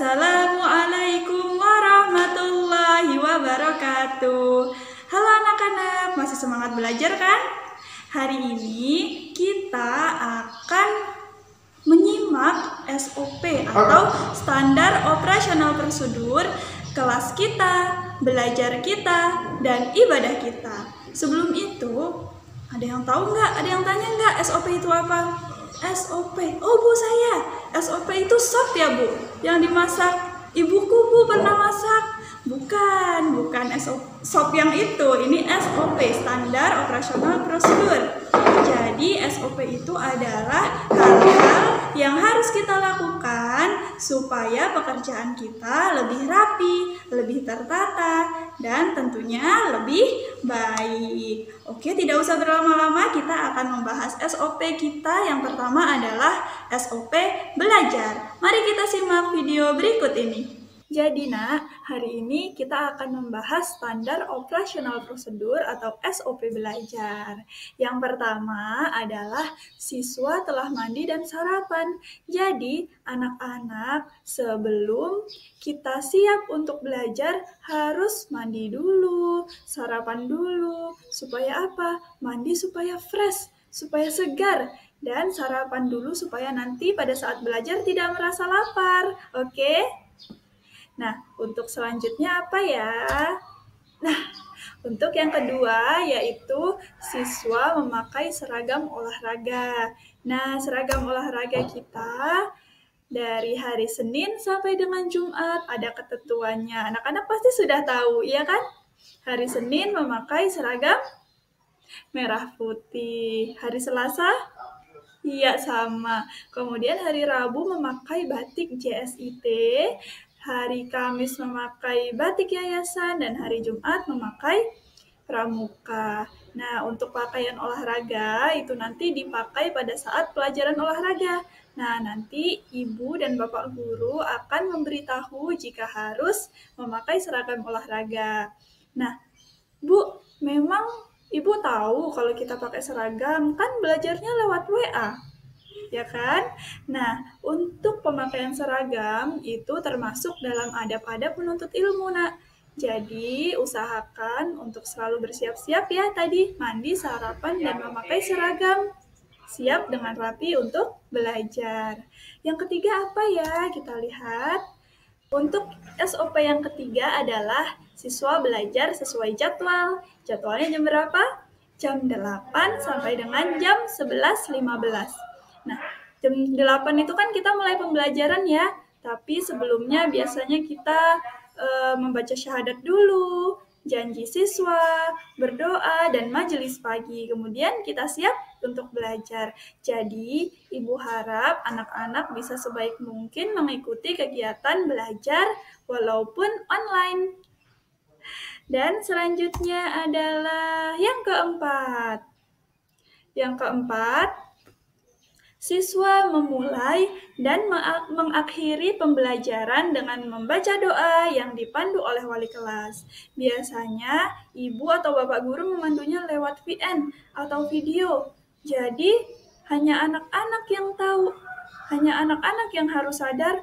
Assalamualaikum warahmatullahi wabarakatuh. Halo anak-anak, masih semangat belajar kan? Hari ini kita akan menyimak SOP atau standar operasional prosedur kelas kita, belajar kita, dan ibadah kita. Sebelum itu, ada yang tahu nggak? Ada yang tanya nggak SOP itu apa? SOP, oh Bu saya, SOP itu sop ya Bu, yang dimasak ibuku Bu pernah masak. Bukan sop yang itu, ini SOP, standar operasional prosedur. Jadi SOP itu adalah hal-hal yang harus kita lakukan supaya pekerjaan kita lebih rapi, lebih tertata, dan tentunya lebih baik. Oke, tidak usah berlama-lama, kita akan membahas SOP kita. Yang pertama adalah SOP belajar. Mari kita simak video berikut ini. Jadi nak, hari ini kita akan membahas standar operasional prosedur atau SOP belajar. Yang pertama adalah siswa telah mandi dan sarapan. Jadi anak-anak sebelum kita siap untuk belajar harus mandi dulu, sarapan dulu. Supaya apa? Mandi supaya fresh, supaya segar. Dan sarapan dulu supaya nanti pada saat belajar tidak merasa lapar. Oke? Nah, untuk selanjutnya apa ya? Nah, untuk yang kedua yaitu siswa memakai seragam olahraga. Nah, seragam olahraga kita dari hari Senin sampai dengan Jumat ada ketentuannya. Anak-anak pasti sudah tahu, iya kan? Hari Senin memakai seragam merah putih. Hari Selasa? Iya, sama. Kemudian hari Rabu memakai batik JSIT. Hari Kamis memakai batik yayasan, dan hari Jumat memakai pramuka. Nah, untuk pakaian olahraga itu nanti dipakai pada saat pelajaran olahraga. Nah, nanti ibu dan bapak guru akan memberitahu jika harus memakai seragam olahraga. Nah, Bu, memang ibu tahu kalau kita pakai seragam kan belajarnya lewat WA. Ya kan? Nah, untuk pemakaian seragam itu termasuk dalam adab-adab penuntut ilmu, nak. Jadi, usahakan untuk selalu bersiap-siap ya tadi, mandi, sarapan, dan memakai seragam. Siap dengan rapi untuk belajar. Yang ketiga apa ya? Kita lihat. Untuk SOP yang ketiga adalah siswa belajar sesuai jadwal. Jadwalnya jam berapa? Jam 8 sampai dengan jam 11.15. Nah, jam 8 itu kan kita mulai pembelajaran ya, tapi sebelumnya biasanya kita membaca syahadat dulu, janji siswa, berdoa, dan majelis pagi. Kemudian kita siap untuk belajar. Jadi, Ibu harap anak-anak bisa sebaik mungkin mengikuti kegiatan belajar walaupun online. Dan selanjutnya adalah yang keempat. Yang keempat, siswa memulai dan mengakhiri pembelajaran dengan membaca doa yang dipandu oleh wali kelas. Biasanya, ibu atau bapak guru memandunya lewat VN atau video. Jadi, hanya anak-anak yang tahu, hanya anak-anak yang harus sadar,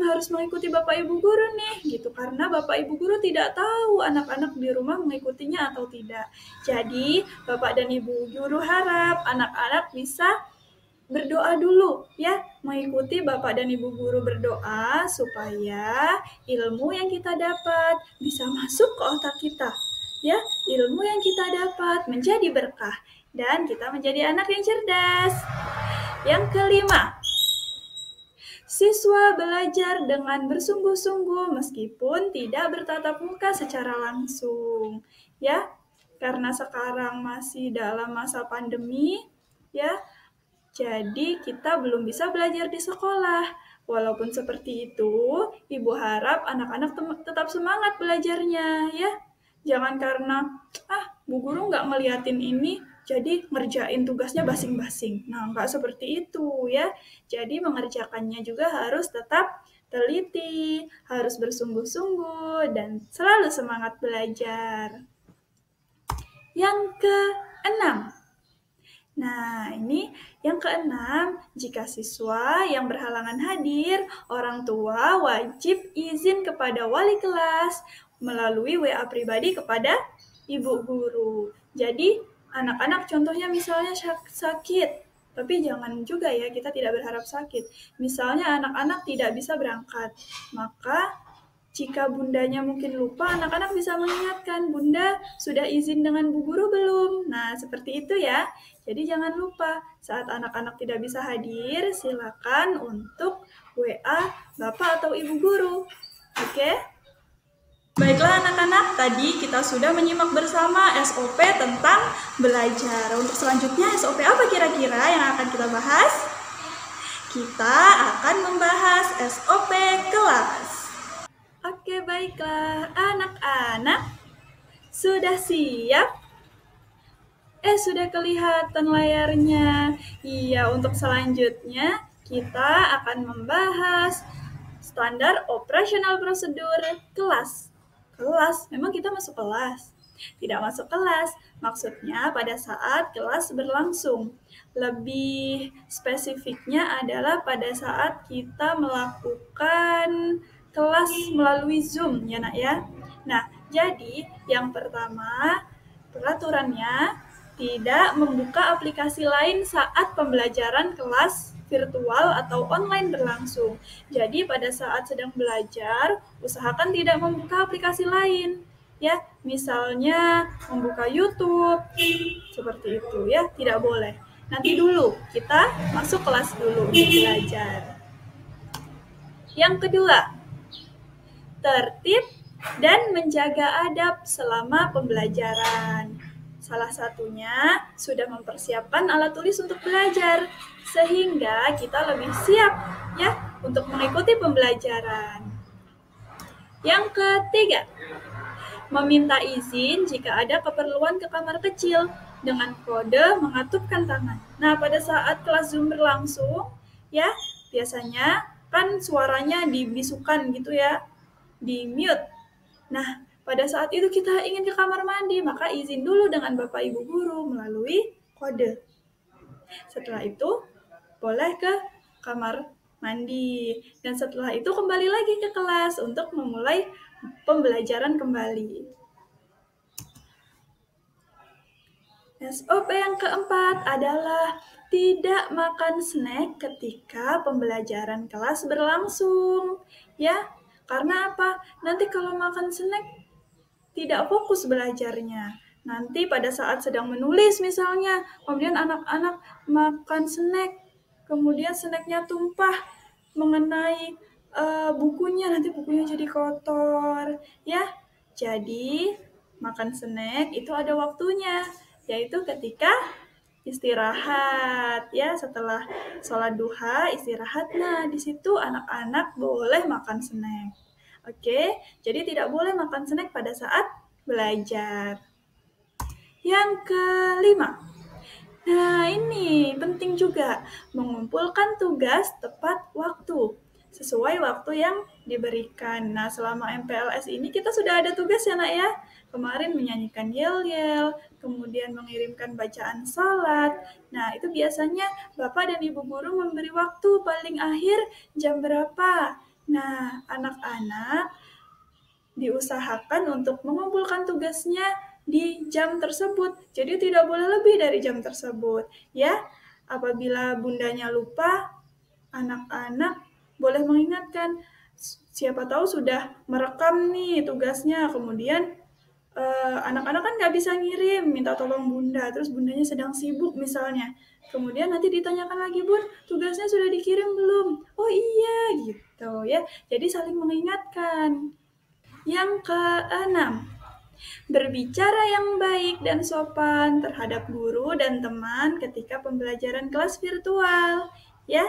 harus mengikuti bapak ibu guru nih, gitu. Karena bapak ibu guru tidak tahu anak-anak di rumah mengikutinya atau tidak. Jadi, bapak dan ibu guru harap anak-anak bisa berdoa dulu ya, mengikuti bapak dan ibu guru berdoa supaya ilmu yang kita dapat bisa masuk ke otak kita. Ya, ilmu yang kita dapat menjadi berkah dan kita menjadi anak yang cerdas. Yang kelima, siswa belajar dengan bersungguh-sungguh meskipun tidak bertatap muka secara langsung. Ya, karena sekarang masih dalam masa pandemi, ya. Jadi kita belum bisa belajar di sekolah. Walaupun seperti itu, Ibu harap anak-anak tetap semangat belajarnya ya. Jangan karena, Bu Guru nggak ngeliatin ini, jadi ngerjain tugasnya basing-basing. Nah, nggak seperti itu ya. Jadi mengerjakannya juga harus tetap teliti, harus bersungguh-sungguh, dan selalu semangat belajar. Yang keenam, Nah, ini yang keenam, jika siswa yang berhalangan hadir, orang tua wajib izin kepada wali kelas melalui WA pribadi kepada ibu guru. Jadi, anak-anak contohnya misalnya sakit, tapi jangan juga ya, kita tidak berharap sakit. Misalnya anak-anak tidak bisa berangkat, maka jika bundanya mungkin lupa, anak-anak bisa mengingatkan, Bunda sudah izin dengan Bu Guru belum? Nah, seperti itu ya. Jadi jangan lupa, saat anak-anak tidak bisa hadir, silakan untuk WA Bapak atau Ibu Guru. Oke? Baiklah anak-anak, tadi kita sudah menyimak bersama SOP tentang belajar. Untuk selanjutnya SOP apa kira-kira yang akan kita bahas? Kita akan membahas SOP kelas. Oke, baiklah. Anak-anak, sudah siap? Sudah kelihatan layarnya. Iya, untuk selanjutnya kita akan membahas standar operasional prosedur kelas. Kelas? Memang kita masuk kelas? Tidak masuk kelas, maksudnya pada saat kelas berlangsung. Lebih spesifiknya adalah pada saat kita melakukan kelas melalui Zoom, ya nak ya. Nah, jadi yang pertama, peraturannya tidak membuka aplikasi lain saat pembelajaran kelas virtual atau online berlangsung. Jadi pada saat sedang belajar, usahakan tidak membuka aplikasi lain. Ya, misalnya membuka YouTube, seperti itu ya, tidak boleh. Nanti dulu, kita masuk kelas dulu untuk belajar. Yang kedua, tertib dan menjaga adab selama pembelajaran. Salah satunya sudah mempersiapkan alat tulis untuk belajar, sehingga kita lebih siap ya untuk mengikuti pembelajaran. Yang ketiga, meminta izin jika ada keperluan ke kamar kecil dengan kode mengatupkan tangan. Nah, pada saat kelas Zoom berlangsung, ya biasanya kan suaranya dibisukan gitu ya, di mute. Nah, pada saat itu kita ingin ke kamar mandi, maka izin dulu dengan Bapak Ibu Guru melalui kode. Setelah itu, boleh ke kamar mandi. Dan setelah itu kembali lagi ke kelas untuk memulai pembelajaran kembali. SOP yang keempat adalah tidak makan snack ketika pembelajaran kelas berlangsung. Ya, karena apa? Nanti kalau makan snack tidak fokus belajarnya. Nanti pada saat sedang menulis misalnya, kemudian anak-anak makan snack, kemudian snacknya tumpah mengenai bukunya, nanti bukunya jadi kotor. Ya, jadi makan snack itu ada waktunya, yaitu ketika istirahat ya, setelah sholat duha istirahat. Nah, di situ anak-anak boleh makan snack. Oke, jadi tidak boleh makan snack pada saat belajar. Yang kelima, nah ini penting juga, mengumpulkan tugas tepat waktu, sesuai waktu yang diberikan. Nah, selama MPLS ini kita sudah ada tugas ya nak ya. Kemarin menyanyikan yel-yel, kemudian mengirimkan bacaan salat. Nah, itu biasanya Bapak dan Ibu Guru memberi waktu paling akhir jam berapa. Nah, anak-anak diusahakan untuk mengumpulkan tugasnya di jam tersebut. Jadi tidak boleh lebih dari jam tersebut. Ya, apabila bundanya lupa, anak-anak boleh mengingatkan. Siapa tahu sudah merekam nih tugasnya, kemudian anak-anak kan nggak bisa ngirim, minta tolong bunda, terus bundanya sedang sibuk misalnya. Kemudian nanti ditanyakan lagi, Bun, tugasnya sudah dikirim belum? Oh iya, gitu ya. Jadi saling mengingatkan. Yang keenam, berbicara yang baik dan sopan terhadap guru dan teman ketika pembelajaran kelas virtual. Ya,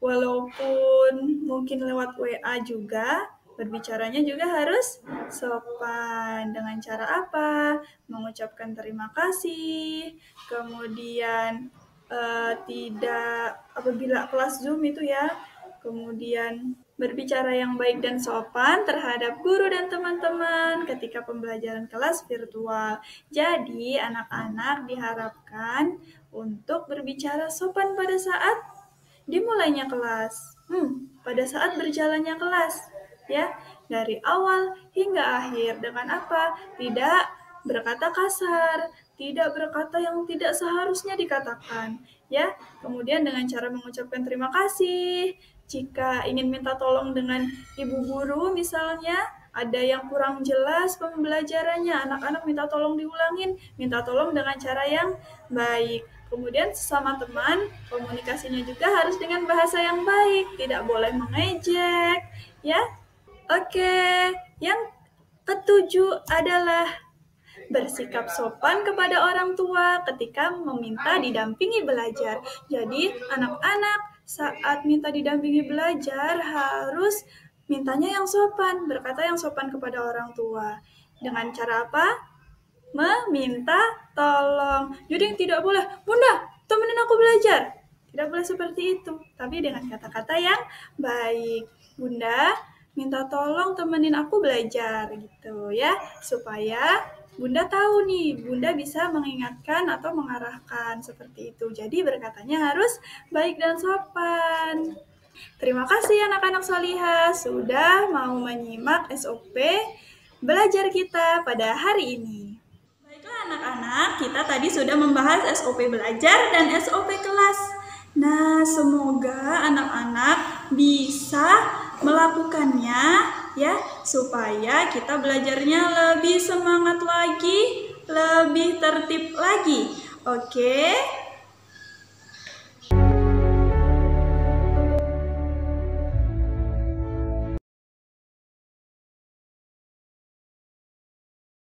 walaupun mungkin lewat WA juga, berbicaranya juga harus sopan. Dengan cara apa? Mengucapkan terima kasih, kemudian tidak, apabila kelas Zoom itu ya, kemudian berbicara yang baik dan sopan terhadap guru dan teman-teman ketika pembelajaran kelas virtual. Jadi, anak-anak diharapkan untuk berbicara sopan pada saat dimulainya kelas. Pada saat berjalannya kelas, ya, dari awal hingga akhir. Dengan apa? Tidak berkata kasar, tidak berkata yang tidak seharusnya dikatakan, ya. Kemudian dengan cara mengucapkan terima kasih. Jika ingin minta tolong dengan ibu guru misalnya, ada yang kurang jelas pembelajarannya, anak-anak minta tolong diulangin, minta tolong dengan cara yang baik. Kemudian sesama teman, komunikasinya juga harus dengan bahasa yang baik, tidak boleh mengejek, ya. Oke, yang ketujuh adalah bersikap sopan kepada orang tua ketika meminta didampingi belajar. Jadi, anak-anak saat minta didampingi belajar harus mintanya yang sopan, berkata yang sopan kepada orang tua. Dengan cara apa? Meminta tolong. Jadi tidak boleh, Bunda, temenin aku belajar. Tidak boleh seperti itu, tapi dengan kata-kata yang baik. Bunda, minta tolong temenin aku belajar gitu ya, supaya Bunda tahu nih, Bunda bisa mengingatkan atau mengarahkan seperti itu. Jadi berkatanya harus baik dan sopan. Terima kasih anak-anak Solihah sudah mau menyimak SOP belajar kita pada hari ini. Baiklah anak-anak, kita tadi sudah membahas SOP belajar dan SOP kelas. Nah, semoga anak-anak bisa melakukannya ya, supaya kita belajarnya lebih semangat lagi, lebih tertib lagi. Oke.